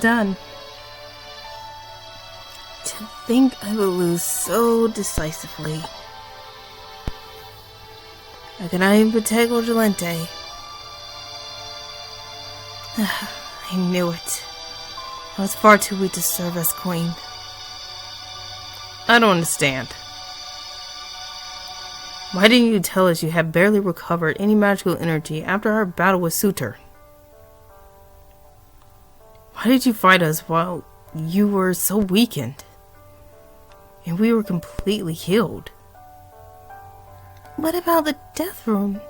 done. To think I would lose so decisively. I could not even protect Orgelente. I knew it. I was far too weak to serve as queen. I don't understand. Why didn't you tell us you had barely recovered any magical energy after our battle with Suter? Why did you fight us while you were so weakened? And we were completely healed. What about the death room?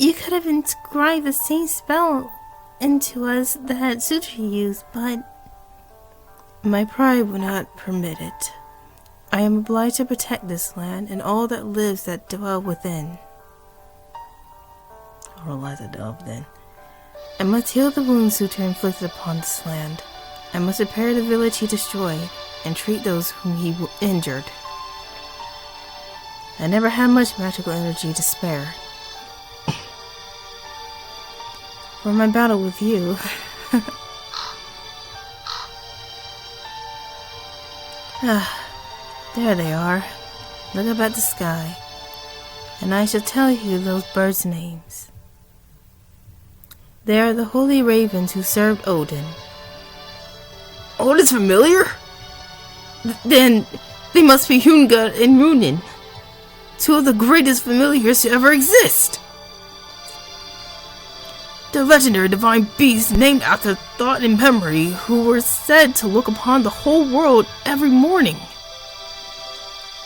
You could have inscribed the same spell into us that Sutra used, but my pride would not permit it. I am obliged to protect this land and all that lives that dwell within. Or lies a dove then. I must heal the wounds Sutra inflicted upon this land. I must repair the village he destroyed and treat those whom he injured. I never had much magical energy to spare. For my battle with you. There they are. Look up at the sky, and I shall tell you those birds' names. They are the holy ravens who served Odin. Odin's familiar? Then they must be Hunga and Runin, two of the greatest familiars to ever exist. The legendary divine beasts named after thought and memory, who were said to look upon the whole world every morning.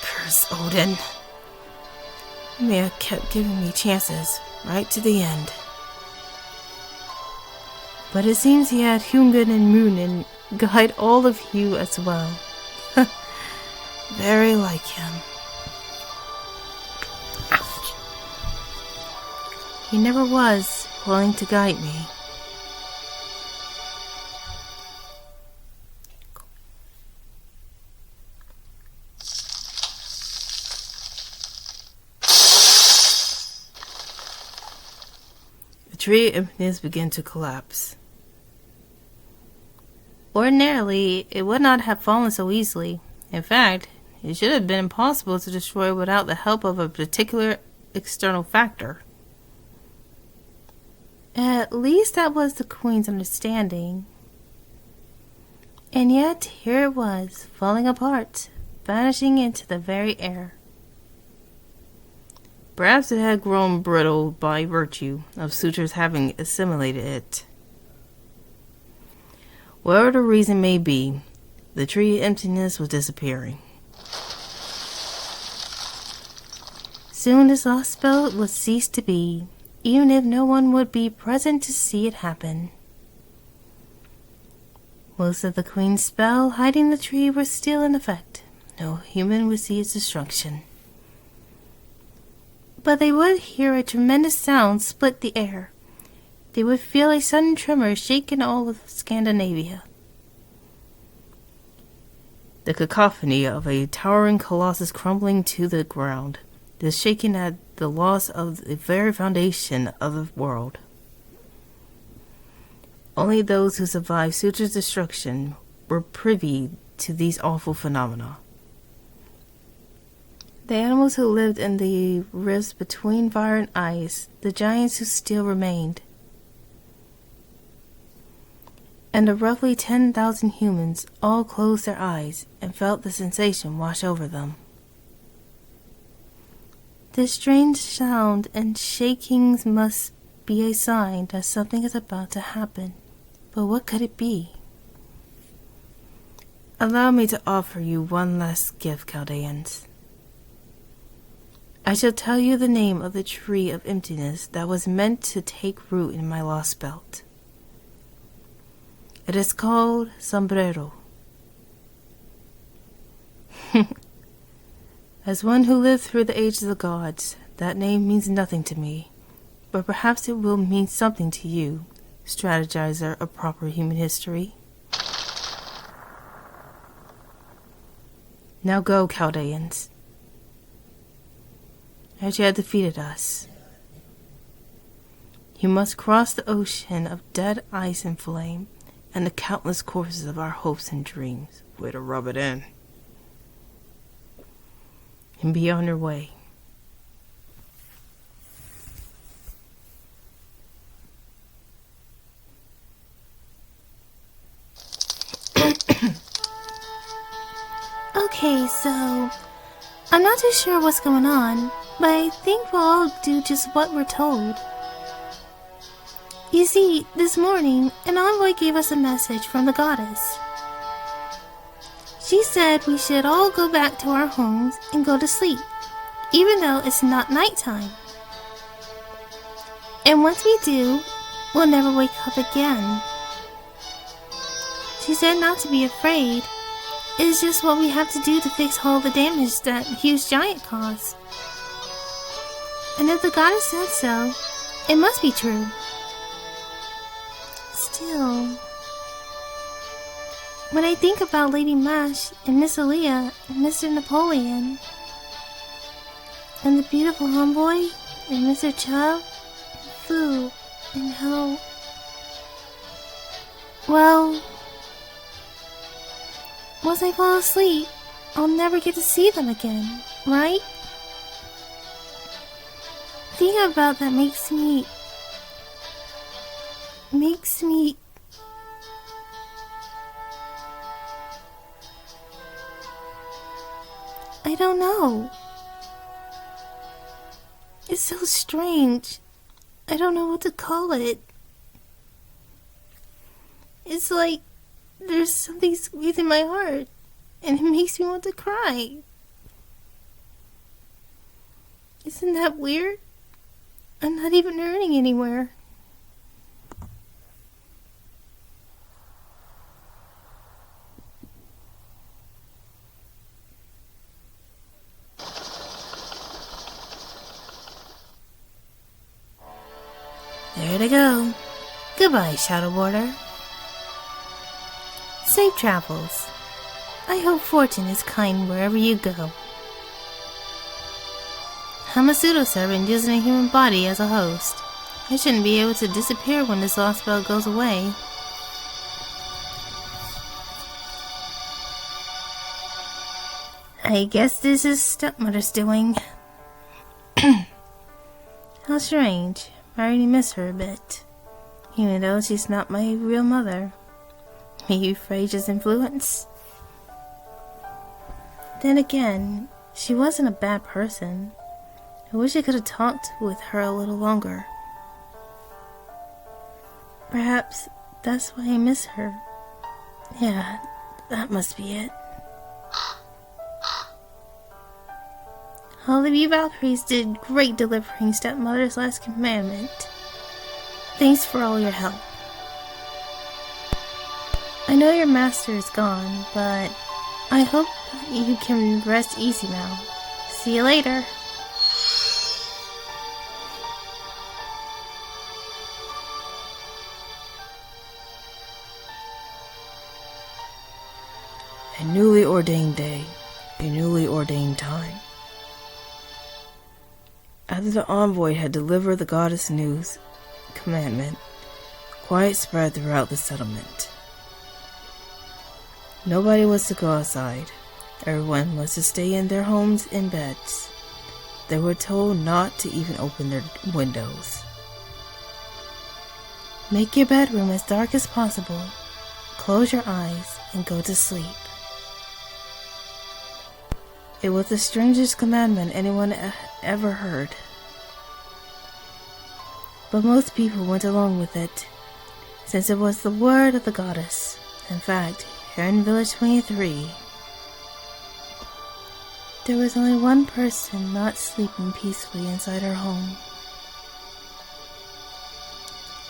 Curse Odin. He may have kept giving me chances right to the end. But it seems he had Hungan and Moonin guide all of you as well. Very like him. Ouch. He never was willing to guide me. The tree of infinite began to collapse. Ordinarily, it would not have fallen so easily. In fact, it should have been impossible to destroy without the help of a particular external factor. At least that was the Queen's understanding. And yet, here it was, falling apart, vanishing into the very air. Perhaps it had grown brittle by virtue of Sutra's having assimilated it. Whatever the reason may be, the tree of emptiness was disappearing. Soon this lost spell would cease to be, even if no one would be present to see it happen. Most of the Queen's spell hiding the tree were still in effect. No human would see its destruction. But they would hear a tremendous sound split the air. They would feel a sudden tremor shake in all of Scandinavia. The cacophony of a towering colossus crumbling to the ground, the shaking at the loss of the very foundation of the world. Only those who survived Sutra's destruction were privy to these awful phenomena. The animals who lived in the rifts between fire and ice, the giants who still remained, and the roughly 10,000 humans all closed their eyes and felt the sensation wash over them. This strange sound and shakings must be a sign that something is about to happen. But what could it be? Allow me to offer you one last gift, Chaldeans. I shall tell you the name of the tree of emptiness that was meant to take root in my lost belt. It is called Sombrero. As one who lived through the age of the gods, that name means nothing to me, but perhaps it will mean something to you, strategizer of proper human history. Now go, Chaldeans. As you have defeated us, You must cross the ocean of dead ice and flame, and the countless courses of our hopes and dreams. Way to rub it in. And be on your way. Okay, so I'm not too sure what's going on, but I think we'll all do just what we're told. You see, this morning, an envoy gave us a message from the goddess. She said we should all go back to our homes and go to sleep, even though it's not nighttime. And once we do, we'll never wake up again. She said not to be afraid. It's just what we have to do to fix all the damage that huge giant caused. And if the goddess said so, it must be true. Still, when I think about Lady Mash and Miss Aaliyah and Mr. Napoleon and the beautiful homeboy and Mr. Chubb and Fu and how, well, once I fall asleep, I'll never get to see them again, right? Thinking about that makes me I don't know. It's so strange. I don't know what to call it. It's like there's something squeezing my heart, and it makes me want to cry. Isn't that weird? I'm not even earning anywhere. There to go. Goodbye, Shadow Border. Safe travels. I hope fortune is kind wherever you go. I'm a pseudo-servant using a human body as a host. I shouldn't be able to disappear when this lost spell goes away. I guess this is stepmother's doing. How strange. I already miss her a bit, even though she's not my real mother. Maybe Fraser's influence. Then again, she wasn't a bad person. I wish I could have talked with her a little longer. Perhaps that's why I miss her. Yeah, that must be it. All of you Valkyries did great delivering Stepmother's last commandment. Thanks for all your help. I know your master is gone, but I hope you can rest easy now. See you later. A newly ordained day, a newly ordained time. After the envoy had delivered the goddess news commandment, quiet spread throughout the settlement. Nobody was to go outside. Everyone was to stay in their homes in beds. They were told not to even open their windows. Make your bedroom as dark as possible. Close your eyes and go to sleep. It was the strangest commandment anyone ever heard. But most people went along with it, since it was the word of the goddess. In fact, here in Village 23, there was only one person not sleeping peacefully inside her home.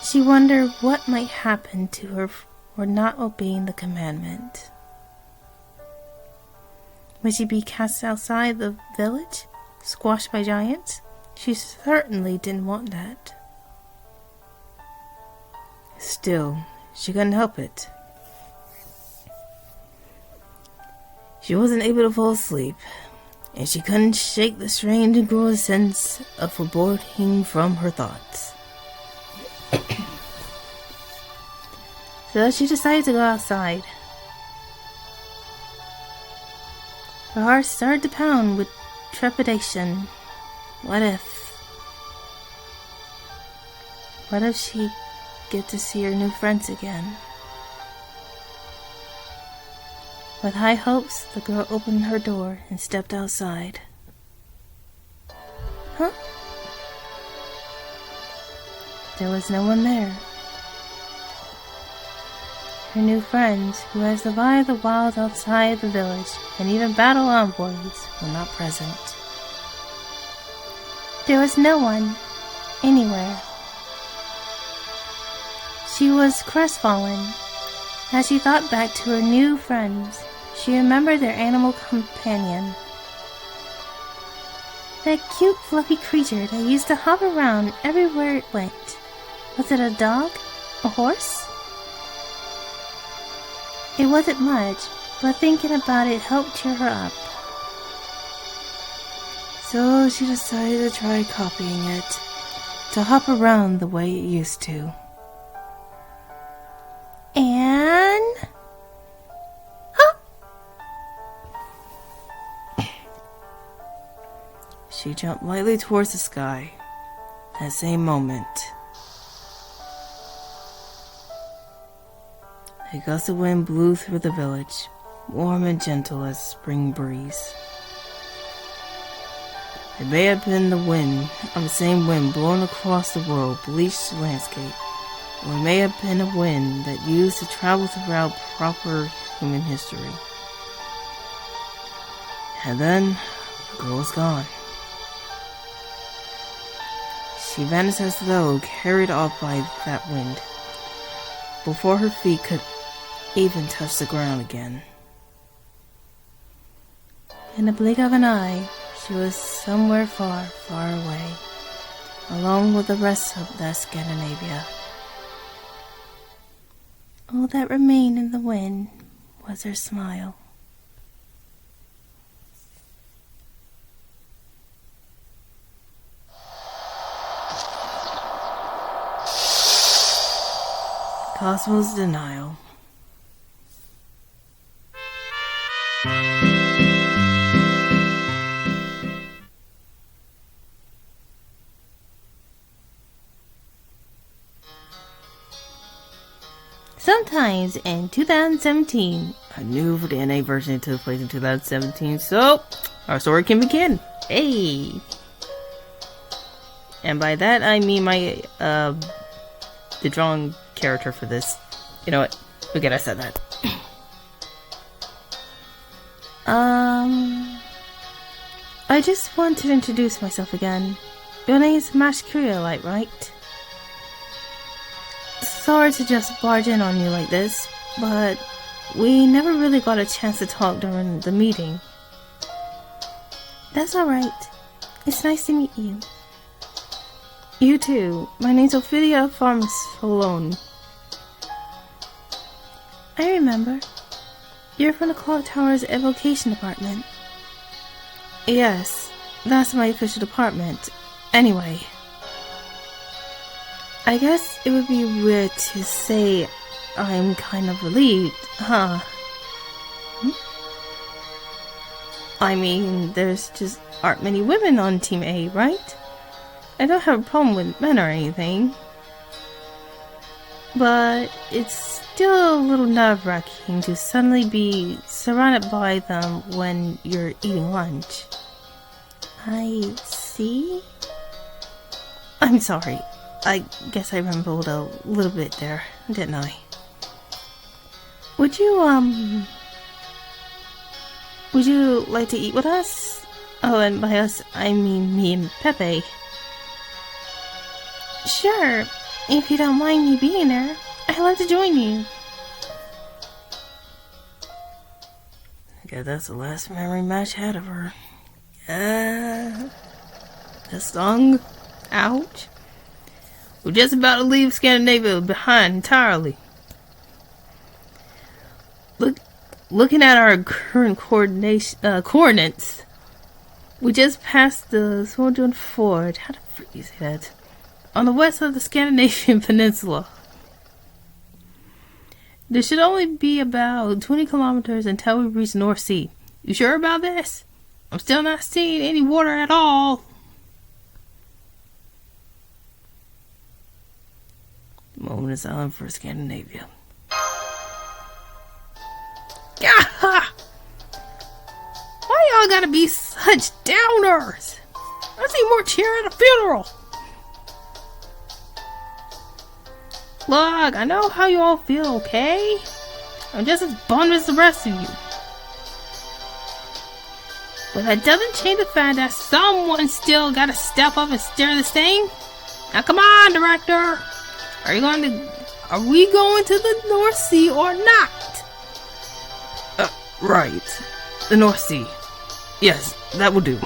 She wondered what might happen to her for not obeying the commandment. Would she be cast outside the village, squashed by giants? She certainly didn't want that. Still, she couldn't help it. She wasn't able to fall asleep, and she couldn't shake the strange and growing sense of foreboding from her thoughts. So she decided to go outside. Her heart started to pound with trepidation. What if she get to see her new friends again? With high hopes, the girl opened her door and stepped outside. Huh? There was no one there. Her new friends, who had survived the wild outside the village and even battled envoys, were not present. There was no one, anywhere. She was crestfallen. As she thought back to her new friends, she remembered their animal companion. That cute fluffy creature that used to hop around everywhere it went. Was it a dog? A horse? It wasn't much, but thinking about it helped cheer her up. So she decided to try copying it, to hop around the way it used to. And... hop! She jumped lightly towards the sky. That same moment, a gust of wind blew through the village, warm and gentle as a spring breeze. It may have been the wind of the same wind blowing across the world-bleached landscape, or it may have been a wind that used to travel throughout proper human history. And then, the girl was gone. She vanished as though carried off by that wind, before her feet could even touch the ground again. In the blink of an eye, she was somewhere far, far away, along with the rest of that Scandinavia. All that remained in the wind was her smile. Cosmo's denial. Sometimes in 2017, a new DNA version took place in 2017, so our story can begin. Hey! And by that I mean my, the drawn character for this. You know what? Forget I said that. I just want to introduce myself again. Your name is Mash Curiolite, right? Sorry to just barge in on you like this, but we never really got a chance to talk during the meeting. That's alright. It's nice to meet you. You too. My name's Ophelia Farmsolone. I remember. You're from the Clock Tower's Evocation Department. Yes, that's my official department. Anyway, I guess it would be weird to say I'm kind of relieved, huh? I mean, there's just aren't many women on Team A, right? I don't have a problem with men or anything. But it's still a little nerve-wracking to suddenly be surrounded by them when you're eating lunch. I see? I'm sorry. I guess I rambled a little bit there, didn't I? Would you like to eat with us? Oh, and by us, I mean me and Pepe. Sure, if you don't mind me being there, I'd like to join you. Okay, that's the last memory Mash had of her. The song? Ouch. We're just about to leave Scandinavia behind entirely. Looking at our current coordinates, we just passed the Swordjord Ford. How the freak you say that? On the west of the Scandinavian peninsula. There should only be about 20 kilometers until we reach the North Sea. You sure about this? I'm still not seeing any water at all. The moment is on for Scandinavia. Gah! Why y'all gotta be such downers? I see more cheer at a funeral. Look, I know how you all feel, okay? I'm just as bummed as the rest of you. But that doesn't change the fact that someone still gotta step up and steer this thing. Now come on, director. Are we going to the North Sea or not? Right. The North Sea. Yes, that will do.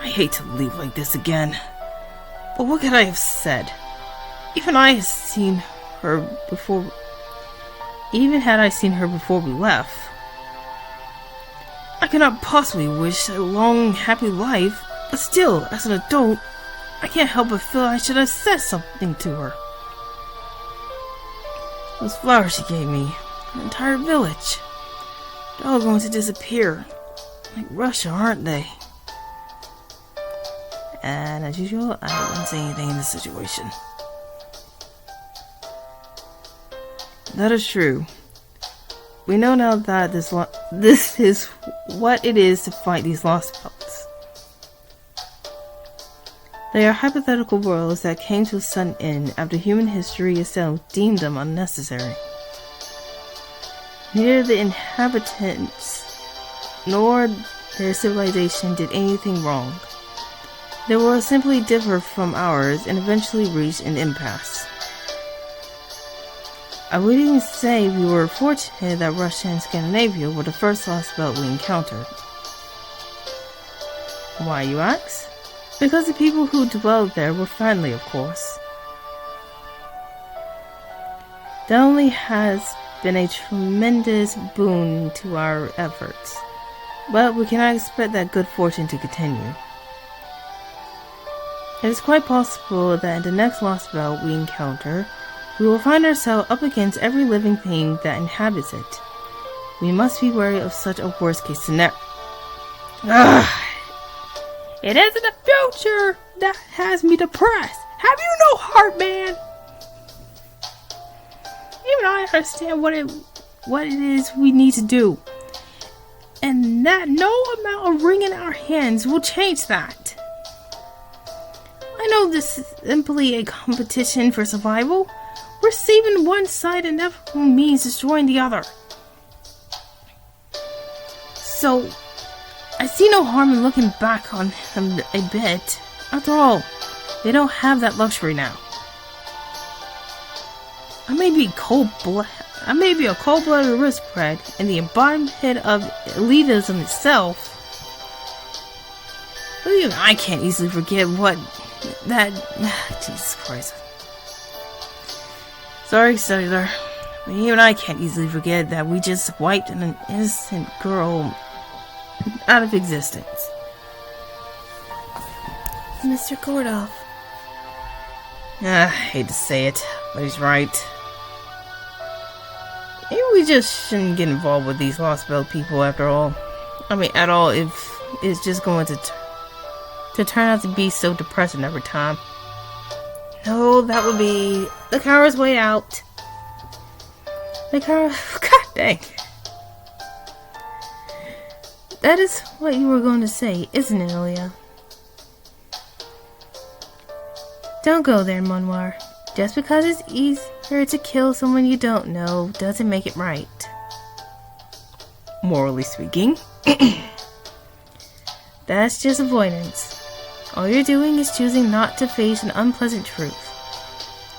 I hate to leave like this again. But what could I have said? Even had I seen her before we left, I could not possibly wish a long, happy life, but still, as an adult, I can't help but feel I should have said something to her. Those flowers she gave me, an entire village, they're all going to disappear. Like Russia, aren't they? And as usual, I wouldn't say anything in this situation. That is true. We know now that this is what it is to fight these lost spells. They are hypothetical worlds that came to a sudden end after human history itself deemed them unnecessary. Neither the inhabitants nor their civilization did anything wrong. Their worlds simply differed from ours and eventually reached an impasse. I would even say we were fortunate that Russia and Scandinavia were the first lost belt we encountered. Why, you ask? Because the people who dwelled there were friendly, of course. That only has been a tremendous boon to our efforts, but we cannot expect that good fortune to continue. It is quite possible that in the next lost belt we encounter, we will find ourselves up against every living thing that inhabits it. We must be wary of such a worst-case scenario. It isn't the future that has me depressed. Have you no heart, man? Even I understand what it is we need to do. And that no amount of wringing our hands will change that. I know this is simply a competition for survival. We're saving one side and that means destroying the other. So, I see no harm in looking back on them a bit. After all, they don't have that luxury now. I may be a cold-blooded aristocrat and the embodiment of elitism itself, but even I can't easily forget Jesus Christ. Sorry, Cellular, but even I can't easily forget that we just wiped an innocent girl out of existence. Mr. Kordoff. I hate to say it, but he's right. Maybe we just shouldn't get involved with these Lost Belt people after all. I mean, at all, if it's just going to turn out to be so depressing every time. No, that would be the coward's way out. God dang. That is what you were going to say, isn't it, Ilya? Don't go there, Monwar. Just because it's easier to kill someone you don't know doesn't make it right. Morally speaking. That's just avoidance. All you're doing is choosing not to face an unpleasant truth.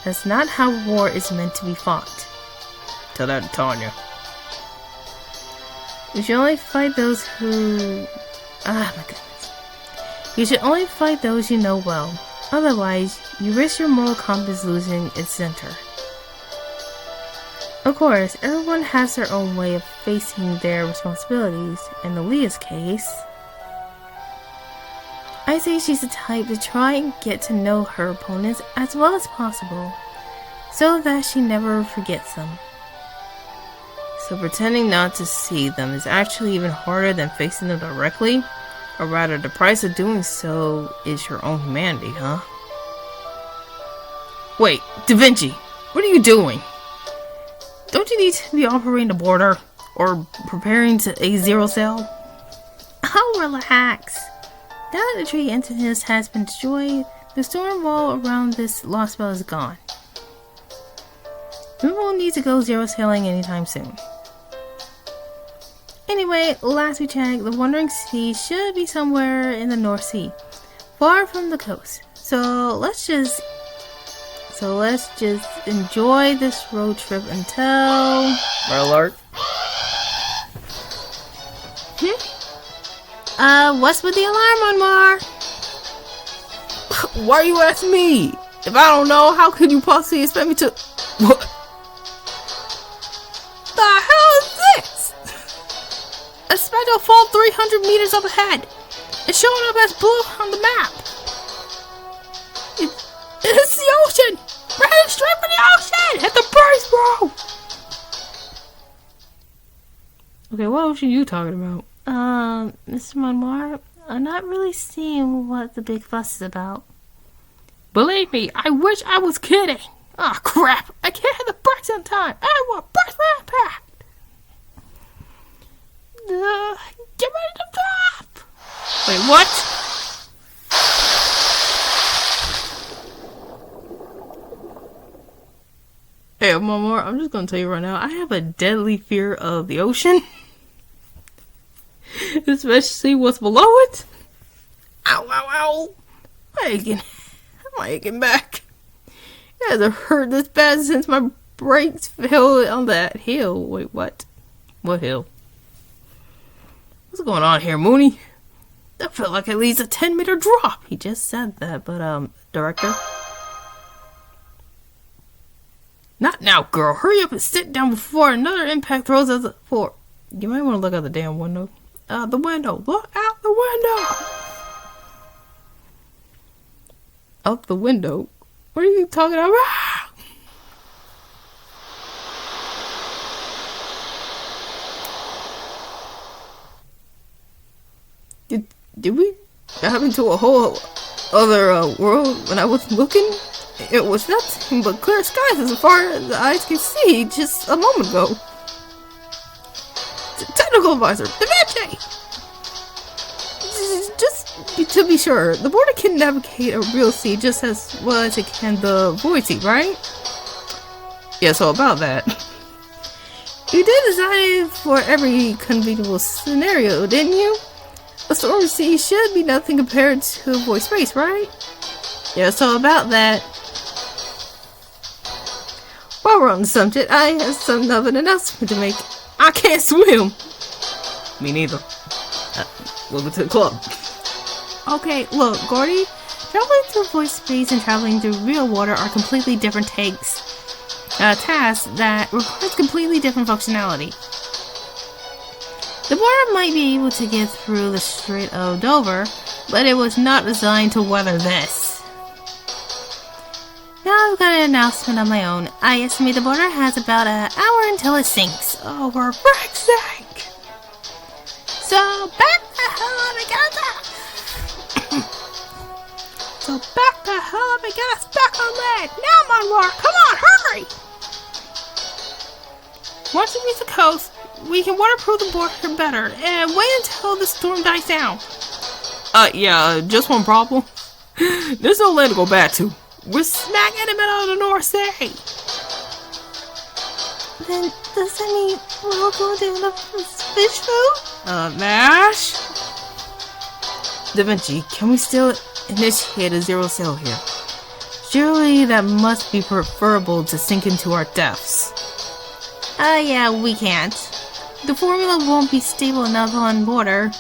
That's not how war is meant to be fought. Tell that to Tanya. You should only fight those who... my goodness. You should only fight those you know well. Otherwise, you risk your moral compass losing its center. Of course, everyone has their own way of facing their responsibilities. In Elia's case, I say she's the type to try and get to know her opponents as well as possible, so that she never forgets them. So pretending not to see them is actually even harder than facing them directly, or rather the price of doing so is your own humanity, huh? Wait, Da Vinci, what are you doing? Don't you need to be operating the border, or preparing to a zero cell? Oh, relax. Now that the tree entity has been destroyed, the storm wall around this lost spell is gone. We won't need to go zero sailing anytime soon. Anyway, last we checked, the Wandering Sea should be somewhere in the North Sea, far from the coast. So let's just enjoy this road trip until... Red alert. What's with the alarm, Onmar? Why are you asking me? If I don't know, how could you possibly expect me to... What the hell is this? A spectral fall 300 meters up ahead. It's showing up as blue on the map. It's the ocean! We're heading straight for the ocean! Hit the brakes, bro! Okay, what ocean are you talking about? Mr. Monmar, I'm not really seeing what the big fuss is about. Believe me, I wish I was kidding. Oh crap, I can't hit the brakes on time. I want brakes for impact. Get ready to drop. Wait, what? Hey, Momor, I'm just gonna tell you right now, I have a deadly fear of the ocean. Especially what's below it. Ow, ow, ow. I'm aching back. It hasn't hurt this bad since my brakes failed on that hill. Wait, what? What hill? What's going on here, Mooney? That felt like at least a 10-meter drop. He just said that, but, director? Not now, girl. Hurry up and sit down before another impact throws us for. You might want to look out the damn window. The window. Look out the window. Out the window? What are you talking about? Did we dive into a whole other world when I wasn't looking? It was nothing but clear skies as far as the eyes can see just a moment ago. Technical advisor, Da Vinci! Just to be sure, the border can navigate a real sea just as well as it can the void sea, right? Yeah, so about that. You did design for every conceivable scenario, didn't you? A stormy sea should be nothing compared to void space, right? Yeah, so about that. While we're on the subject, I have some of an announcement to make. I can't swim! Me neither. Welcome to the club. Okay, look, Gordy. Traveling through void space and traveling through real water are completely different tasks that requires completely different functionality. The border might be able to get through the Strait of Dover, but it was not designed to weather this. Now I've got an announcement of my own. I estimate the border has about an hour until it sinks. Oh, for frick's sake! So back the hell up and get us So back the hell up and get us back on land! Now, Monroe! Come on, hurry! Once we reach the coast, we can waterproof the border better and wait until the storm dies down. Yeah, just one problem. There's no land to go back to. We're smack in the middle of the North Sea. Then does that mean we'll go to the fish food? Mash? Da Vinci, can we still initiate a zero sail here? Surely that must be preferable to sink into our deaths. Yeah, we can't. The formula won't be stable enough on water.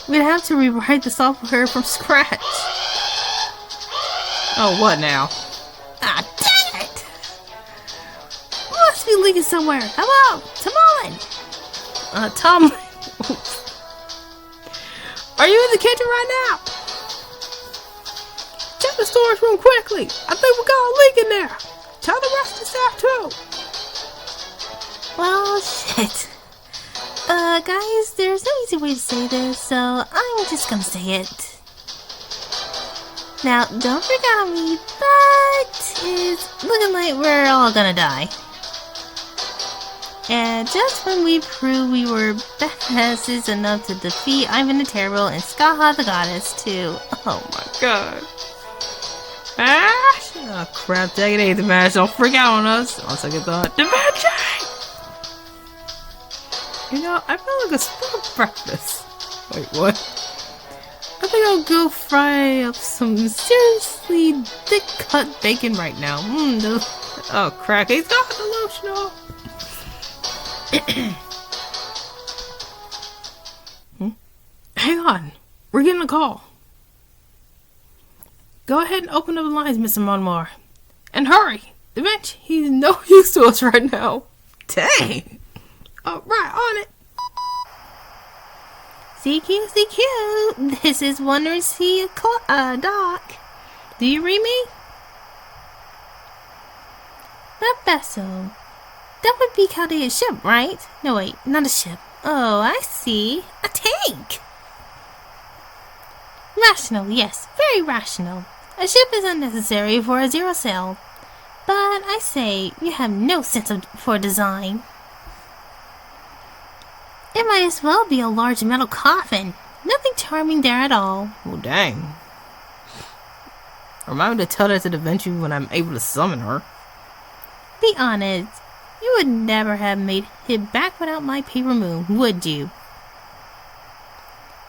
We'd have to rewrite the software from scratch. Oh, what now? Ah, dang it! We must be leaking somewhere. Hello, Tomlin. Tomlin. Are you in the kitchen right now? the storage room quickly. I think we got a leak in there. Tell the rest of the staff too. Well, shit. Guys, there's no easy way to say this, so I'm just gonna say it. Now, don't freak out on me, but it's looking like we're all gonna die. And just when we proved we were badasses enough to defeat Ivan the Terrible and Skaha the Goddess too. Oh my god. Mash? Oh crap, dang it ain't the Mash. Don't freak out on us. On second thought, the Magic! You know, I feel like a spoiled breakfast. Wait, what? I think I'll go fry up some seriously thick cut bacon right now. Oh crap, he's got delusional. Hang on, we're getting a call. Go ahead and open up the lines, Mr. Monmar. And hurry! The bench, he's no use to us right now. Dang! Right, on it. CQ, this is Wondering Sea Dock. Do you read me? That vessel. That would be Chaldea's ship, right? No, wait, not a ship. Oh, I see. A tank! Rational, yes, very rational. A ship is unnecessary for a zero sail. But I say, you have no sense for design. It might as well be a large metal coffin. Nothing charming there at all. Well, dang. Remind me to tell that to the Venture when I'm able to summon her. Be honest. You would never have made it back without my paper moon, would you?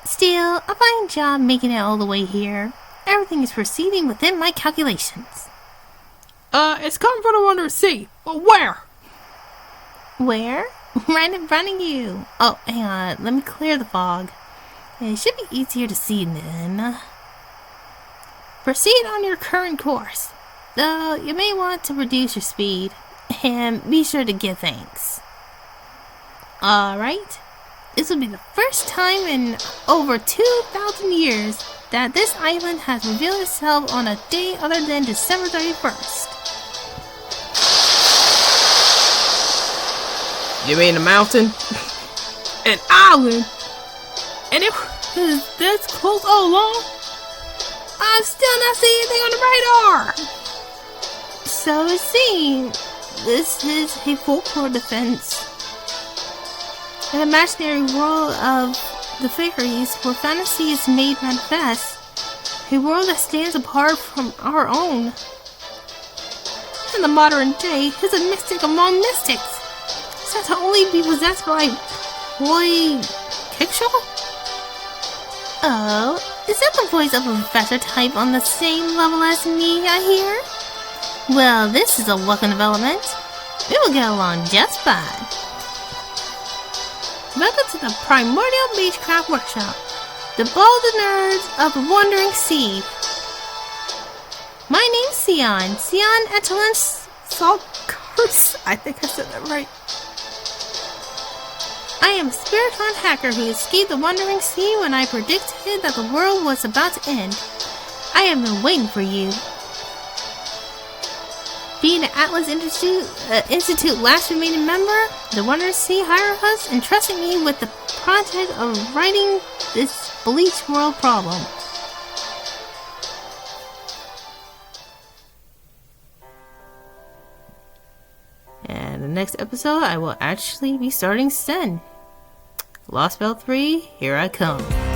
Still, a fine job making it all the way here. Everything is proceeding within my calculations. It's coming from the Wonder Sea. But where? Where? Right in front of you. Oh, hang on. Let me clear the fog. It should be easier to see then. Proceed on your current course. Though you may want to reduce your speed. And be sure to give thanks. Alright. This will be the first time in over 2,000 years that this island has revealed itself on a day other than December 31st. You mean the mountain? An island? And it was this close all along? I'm still not seeing anything on the radar! So it seems this is a folklore defense. An imaginary world of the fairies where fantasy is made manifest. A world that stands apart from our own. In the modern day, is a mystic among mystics. Said to only be possessed by boy Kickshaw? Oh, is that the voice of a professor type on the same level as me, I hear? Well, this is a welcome development. We will get along just fine. Welcome to the Primordial Magecraft Workshop, the bold nerds of the Wandering Sea. My name's Sion Etelin Salkars. I think I said that right. I am a spirit-bound hacker who escaped the Wandering Sea when I predicted that the world was about to end. I have been waiting for you. Being an Atlas Institute last remaining member, the Wandering Sea hired us and trusted me with the project of writing this Bleach World problem. And the next episode, I will actually be starting Sen. Lost Belt 3, here I come.